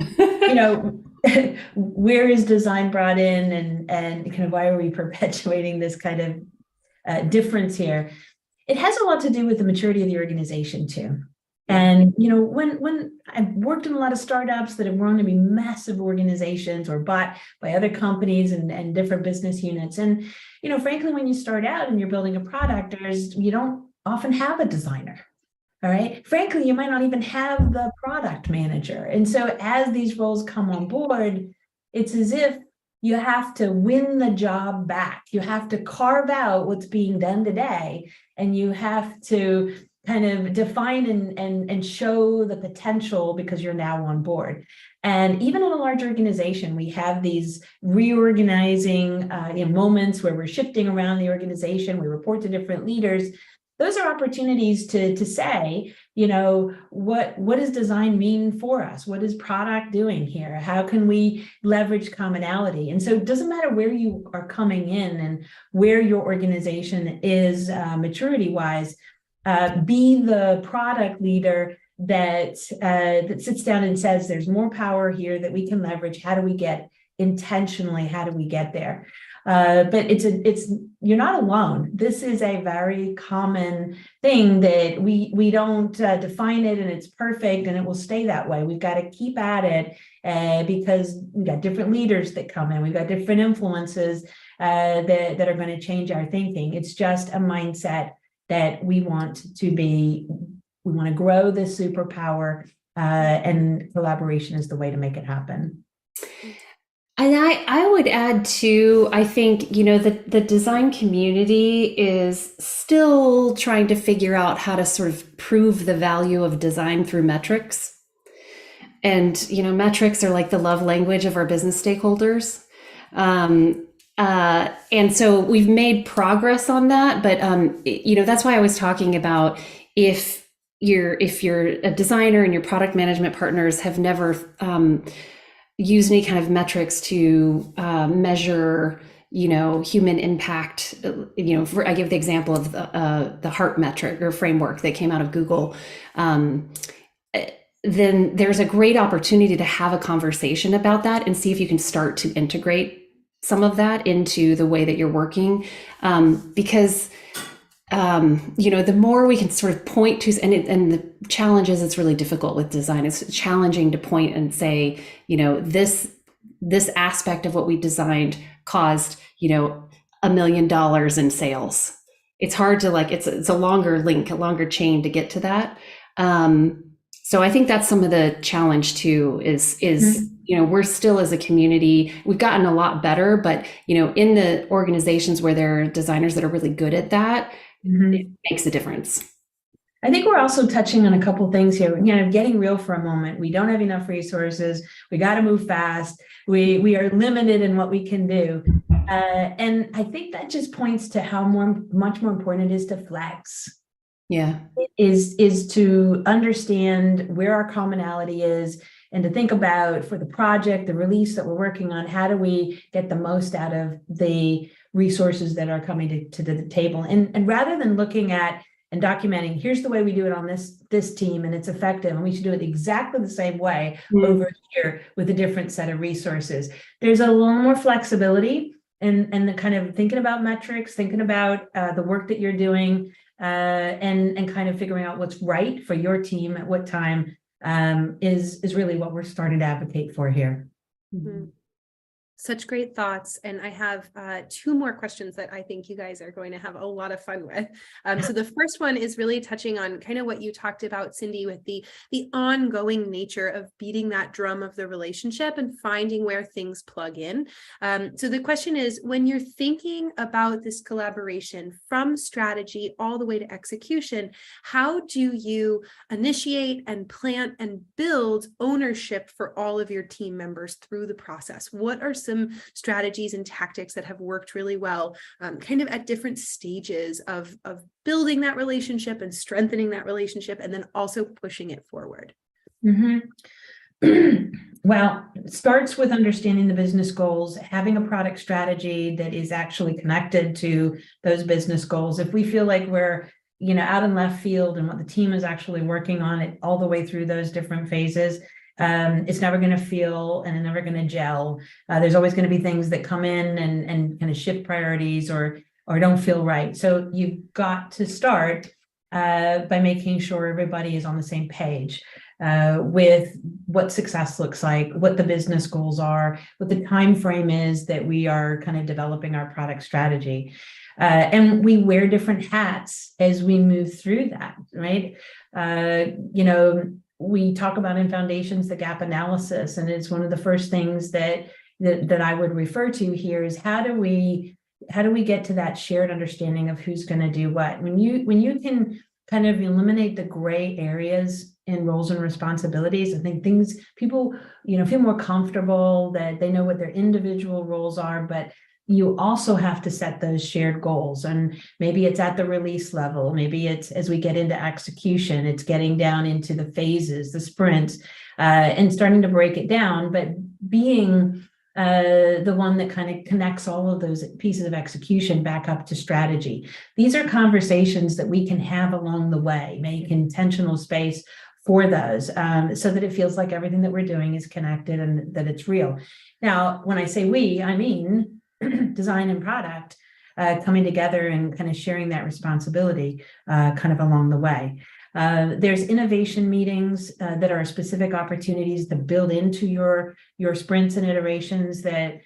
Where is design brought in, and kind of why are we perpetuating this kind of difference here? It has a lot to do with the maturity of the organization too. And, when I've worked in a lot of startups that have grown to be massive organizations or bought by other companies and different business units. And, frankly, when you start out and you're building a product, you don't often have a designer. All right. Frankly, you might not even have the product manager. And so as these roles come on board, it's as if you have to win the job back. You have to carve out what's being done today, and you have to kind of define and show the potential because you're now on board. And even in a large organization, we have these reorganizing moments where we're shifting around the organization. We report to different leaders. Those are opportunities to say, what does design mean for us? What is product doing here? How can we leverage commonality? And so it doesn't matter where you are coming in and where your organization is maturity-wise, be the product leader that sits down and says, there's more power here that we can leverage. How do we get there? But you're not alone. This is a very common thing that we don't define it and it's perfect and it will stay that way. We've got to keep at it because we've got different leaders that come in. We've got different influences that are going to change our thinking. It's just a mindset that we want to grow this superpower, and collaboration is the way to make it happen. And I would add too, I think, the design community is still trying to figure out how to sort of prove the value of design through metrics. And, metrics are like the love language of our business stakeholders. And so we've made progress on that, but, that's why I was talking about if you're a designer and your product management partners have never use any kind of metrics to measure, human impact. I give the example of the heart metric or framework that came out of Google. Then there's a great opportunity to have a conversation about that and see if you can start to integrate some of that into the way that you're working, because the more we can sort of point to, and the challenge is it's really difficult with design. It's challenging to point and say, this aspect of what we designed caused, $1 million in sales. It's hard to it's a longer link, a longer chain to get to that. So I think that's some of the challenge too, is we're still, as a community, we've gotten a lot better, but, in the organizations where there are designers that are really good at that, it makes a difference. I think we're also touching on a couple of things here. Getting real for a moment. We don't have enough resources. We got to move fast. We are limited in what we can do. And I think that just points to how much more important it is to flex. Yeah. Is to understand where our commonality is and to think about, for the project, the release that we're working on, how do we get the most out of the resources that are coming to the table? And rather than looking at and documenting, here's the way we do it on this team and it's effective, and we should do it exactly the same way over here with a different set of resources. There's a little more flexibility and the kind of thinking about metrics, thinking about the work that you're doing, and kind of figuring out what's right for your team at what time is really what we're starting to advocate for here. Mm-hmm. Such great thoughts. And I have two more questions that I think you guys are going to have a lot of fun with. So the first one is really touching on kind of what you talked about, Cindy, with the ongoing nature of beating that drum of the relationship and finding where things plug in. So the question is, when you're thinking about this collaboration from strategy all the way to execution, how do you initiate and plant and build ownership for all of your team members through the process? What are some strategies and tactics that have worked really well, kind of at different stages of building that relationship and strengthening that relationship, and then also pushing it forward? Mm-hmm. Well, it starts with understanding the business goals, having a product strategy that is actually connected to those business goals. If we feel like we're, out in left field and what the team is actually working on it all the way through those different phases, it's never going to feel and never going to gel. There's always going to be things that come in and kind of shift priorities or don't feel right. So you've got to start by making sure everybody is on the same page with what success looks like, what the business goals are, what the time frame is that we are kind of developing our product strategy. And we wear different hats as we move through that, right? We talk about in Foundations the gap analysis, and it's one of the first things that I would refer to here is how do we get to that shared understanding of who's going to do what? When you can kind of eliminate the gray areas in roles and responsibilities, I think people feel more comfortable that they know what their individual roles are, but you also have to set those shared goals. And maybe it's at the release level, maybe it's as we get into execution, it's getting down into the phases, the sprints, and starting to break it down, but being the one that kind of connects all of those pieces of execution back up to strategy. These are conversations that we can have along the way, make intentional space for those, so that it feels like everything that we're doing is connected and that it's real. Now, when I say we, I mean design and product coming together and kind of sharing that responsibility kind of along the way. There's innovation meetings that are specific opportunities to build into your sprints and iterations that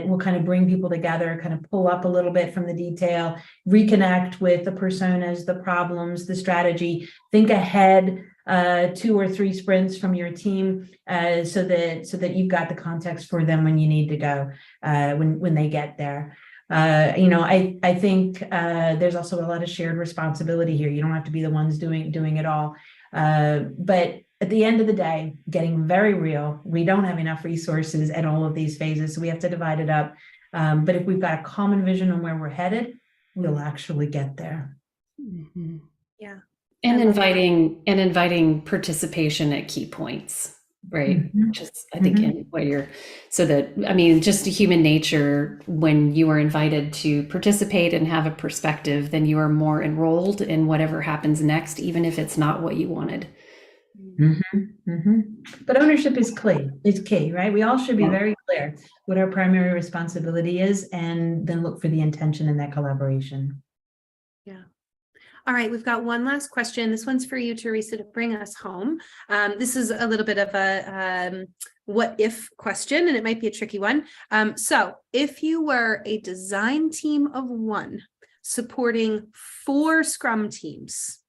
will kind of bring people together, kind of pull up a little bit from the detail, reconnect with the personas, the problems, the strategy, think ahead 2 or 3 sprints from your team so that you've got the context for them when you need to go when they get there. I think there's also a lot of shared responsibility here. You don't have to be the ones doing it all. But at the end of the day, getting very real, we don't have enough resources at all of these phases, so we have to divide it up. But if we've got a common vision on where we're headed, we'll actually get there. Mm-hmm. Yeah. And inviting participation at key points, right? Mm-hmm. Just, I think, in what just human nature, when you are invited to participate and have a perspective, then you are more enrolled in whatever happens next, even if it's not what you wanted. Mm-hmm. Mm-hmm. But ownership is key, right? We all should be very clear what our primary responsibility is, and then look for the intention in that collaboration. Yeah. All right, we've got one last question. This one's for you, Teresa, to bring us home. This is a little bit of a what if question, and it might be a tricky one. So if you were a design team of 1 supporting 4 Scrum teams,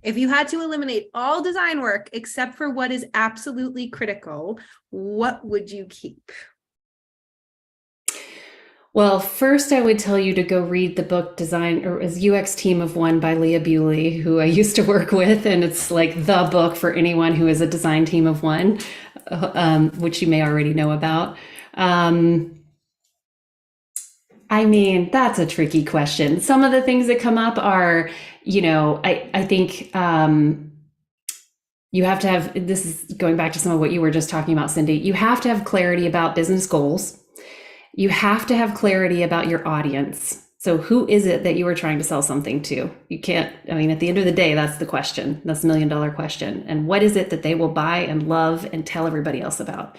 if you had to eliminate all design work except for what is absolutely critical, what would you keep? Well, first I would tell you to go read the book Design or as UX Team of 1 by Leah Bewley, who I used to work with. And it's like the book for anyone who is a design team of 1, which you may already know about. That's a tricky question. Some of the things that come up are, I think you have to have, this is going back to some of what you were just talking about, Cindy, you have to have clarity about business goals. You have to have clarity about your audience. So who is it that you are trying to sell something to? You can't, at the end of the day, that's the question. That's the $1 million question. And what is it that they will buy and love and tell everybody else about?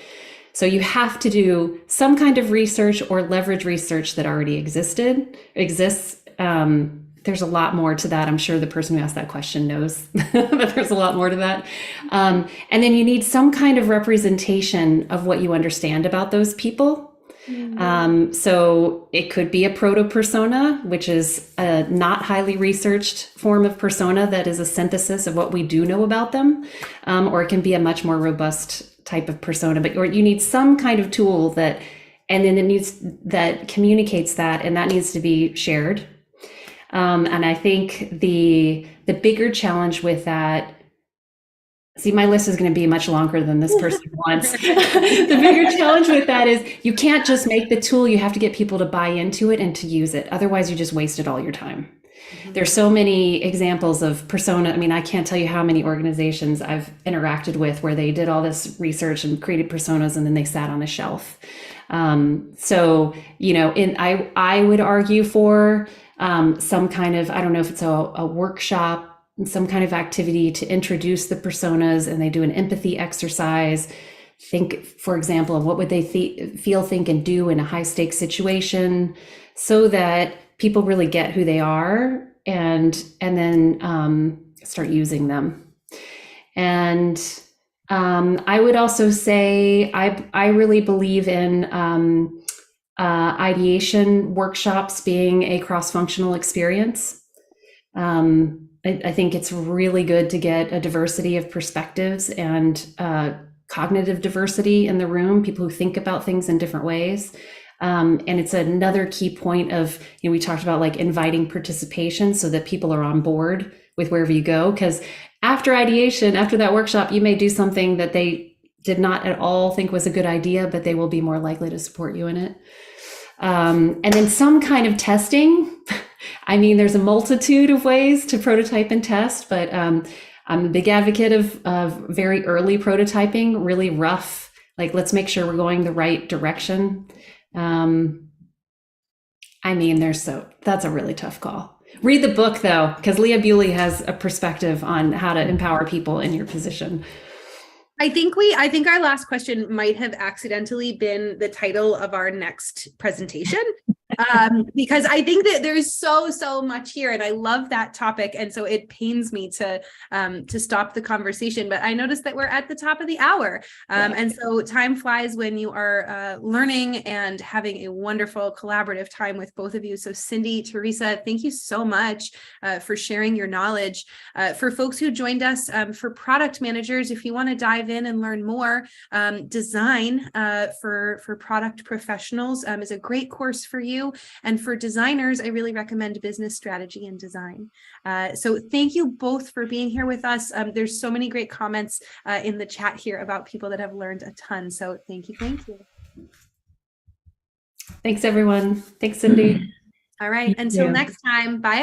So you have to do some kind of research or leverage research that already exists. There's a lot more to that. I'm sure the person who asked that question knows, but there's a lot more to that. And then you need some kind of representation of what you understand about those people. So it could be a proto-persona, which is a not highly researched form of persona that is a synthesis of what we do know about them, or it can be a much more robust type of persona. But you need some kind of tool that communicates that, and that needs to be shared. And I think the bigger challenge with that. See, my list is going to be much longer than this person wants. The bigger challenge with that is you can't just make the tool. You have to get people to buy into it and to use it. Otherwise, you just wasted all your time. There's so many examples of persona. I mean, I can't tell you how many organizations I've interacted with where they did all this research and created personas and then they sat on a shelf. So, I would argue for some kind of, I don't know if it's a workshop, some kind of activity to introduce the personas, and they do an empathy exercise. Think, for example, of what would they feel, think, and do in a high stakes situation, so that people really get who they are, and then start using them. And I would also say I really believe in ideation workshops being a cross-functional experience. I think it's really good to get a diversity of perspectives and cognitive diversity in the room, people who think about things in different ways. And it's another key point of, we talked about like inviting participation so that people are on board with wherever you go. Because after ideation, after that workshop, you may do something that they did not at all think was a good idea, but they will be more likely to support you in it. And then some kind of testing. I mean, there's a multitude of ways to prototype and test, but I'm a big advocate of very early prototyping, really rough, like let's make sure we're going the right direction. I mean, that's a really tough call. Read the book though, because Leah Bewley has a perspective on how to empower people in your position. I think our last question might have accidentally been the title of our next presentation. Because I think that there's so much here, and I love that topic, and so it pains me to stop the conversation. But I noticed that we're at the top of the hour, and so time flies when you are learning and having a wonderful collaborative time with both of you. So Cindy, Teresa, thank you so much for sharing your knowledge. For folks who joined us, for product managers, if you want to dive in and learn more, design for product professionals is a great course for you. And for designers, I really recommend business strategy and design. So thank you both for being here with us. There's so many great comments in the chat here about people that have learned a ton. So thank you. Thanks, everyone. Thanks, Cindy. All right. Until next time. Bye.